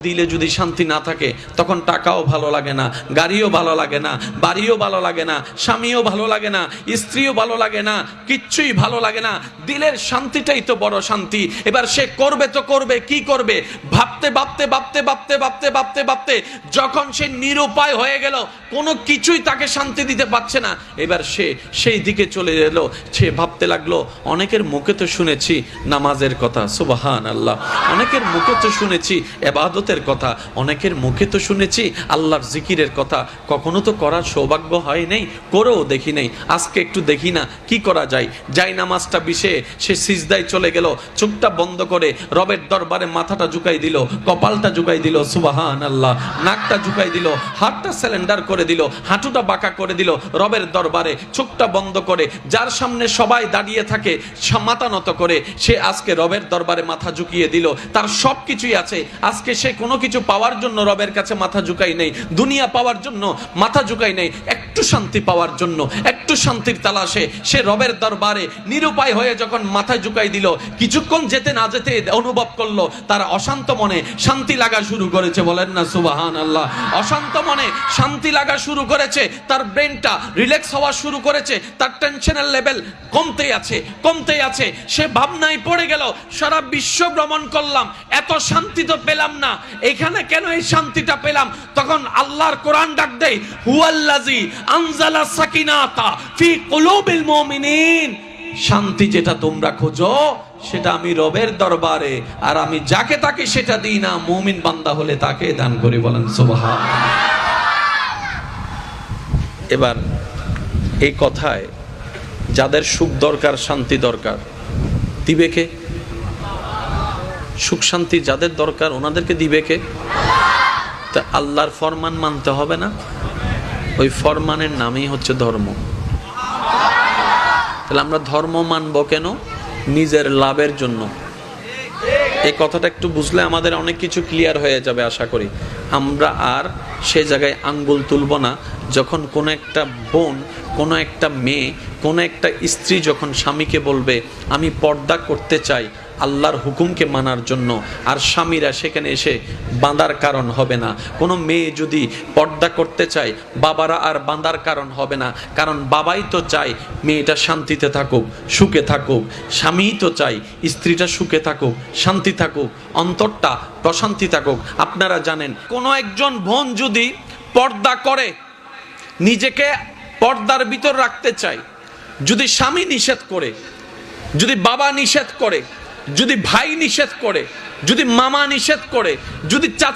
দিলে যদি শান্তি না থাকে তখন টাকাও ভালো লাগে না, গাড়িও ভালো লাগে না, বাড়িও ভালো লাগে না, স্বামীও ভালো লাগে না, স্ত্রীও ভালো লাগে না, কিচ্ছুই ভালো লাগে না। দিলের শান্তিটাই তো বড় শান্তি। এবার সে করবে তো করবে কি করবে, ভাবতে ভাবতে ভাবতে ভাবতে ভাবতে ভাবতে ভাবতে যখন সে নিরুপায় হয়ে গেল, কোনো কিছুই তাকে শান্তি দিতে পারছে না, এবার সে সেই দিকে চলে এলো। সে ভাবতে লাগলো, অনেকের মুখে তো শুনেছি নামাজের কথা, সুবহানাল্লাহ, অনেকের মুখে তো শুনেছি ইবাদতের কথা, অনেকের মুখে তো শুনেছি আল্লাহর জিকিরের কথা, কখনো তো করার সৌভাগ্য হয় নাই, করেও দেখি নাই। আজকে একটু দেখি না কি করা যায়। যাই নামাজটা বিশে সে সিজদায় চলে গেল, চোখটা বন্ধ করে রবের দরবারে মাথাটা ঝুঁকাই দিল, কপালটা ঝুঁকাই দিল, সুবহানাল্লাহ, নাকটা ঝুঁকাই দিল, হাতটা সিলিন্ডার করে দিল, হাঁটুটা বাঁকা করে দিল, রবের দরবারে চোখটা বন্ধ করে, যার সামনে সবাই দাঁড়িয়ে থাকে মাথা নত করে সে আজকে রবের দরবারে মাথা ঝুঁকিয়ে দিল। তার সব কিছুই আছে, আজকে সে কোনো কিছু পাওয়ার জন্য রবের কাছে মাথা ঝুঁকাই নেই, দুনিয়া পাওয়ার জন্য মাথা ঝুঁকাই নেই, একটু শান্তি পাওয়ার জন্য, একটু শান্তির তালাশে সে রবের দরবারে নিরুপায় হয়ে যখন মাথা ঝুঁকাই দিল, কিছুক্ষণ যেতে না যেতে অনুভব করলো তার অশান্ত মনে শান্তি লাগা শুরু করেছে। বলেন না সুবহানাল্লাহ। অশান্ত মনে শান্তি লাগা শুরু করেছে, তার ব্রেনটা রিল্যাক্স হওয়া শুরু করেছে, তার টেনশনের লেভেল কমতেই আছে কমতেই আছে। সে ভাবনায় পড়ে গেল, সারা বিশ্ব ভ্রমণ করলাম, এত শান্তি তো পেলাম না, এখানে কেন এই শান্তিটা পেলাম? তখন আল্লাহর কোরআন ডাক দেয়, হুয়াল্লাযী আনজালা সাকিনাতা ফি কুলুবিল মুমিনিন, শান্তি যেটা তোমরা খোঁজো সেটা আমি রবের দরবারে, আর আমি যাকে তাকে সেটা দিই না, মুমিন বান্দা হলে তাকে দান করি। বলেন সুবহানাল্লাহ। এবার এই কথায় যাদের সুখ দরকার, শান্তি দরকার, দিবে কে? সুখ শান্তি যাদের দরকার ওনাদেরকে দিবে কে? তা আল্লাহর ফরমান মানতে হবে না? ওই ফরমানের নামই হচ্ছে ধর্ম। তাহলে আমরা ধর্ম মানবো কেন? নিজের লাভের জন্য। এই কথাটা একটু বুঝলে আমাদের অনেক কিছু ক্লিয়ার হয়ে যাবে আশা করি। আমরা আর সে জায়গায় আঙ্গুল তুলব না যখন কোনো একটা বোন, কোনো একটা মেয়ে, কোনো একটা স্ত্রী যখন স্বামীকে বলবে আমি পর্দা করতে চাই আল্লাহর হুকুমকে মানার জন্য, আর স্বামীরা সেখানে এসে বাঁধার কারণ হবে না। কোনো মেয়ে যদি পর্দা করতে চায়, বাবারা আর বাঁধার কারণ হবে না, কারণ বাবাই তো চায় মেয়েটা শান্তিতে থাকুক, সুখে থাকুক, স্বামীই তো চায় স্ত্রীটা সুখে থাকুক, শান্তি থাকুক, অন্তরটা প্রশান্তি থাকুক। আপনারা জানেন, কোনো একজন বোন যদি পর্দা করে, নিজেকে পর্দার ভিতর রাখতে চায়, যদি স্বামী নিষেধ করে, যদি বাবা নিষেধ করে, যদি ভাই নিষেধ করে, যদি মামা নিষেধ করে, যদি চাচা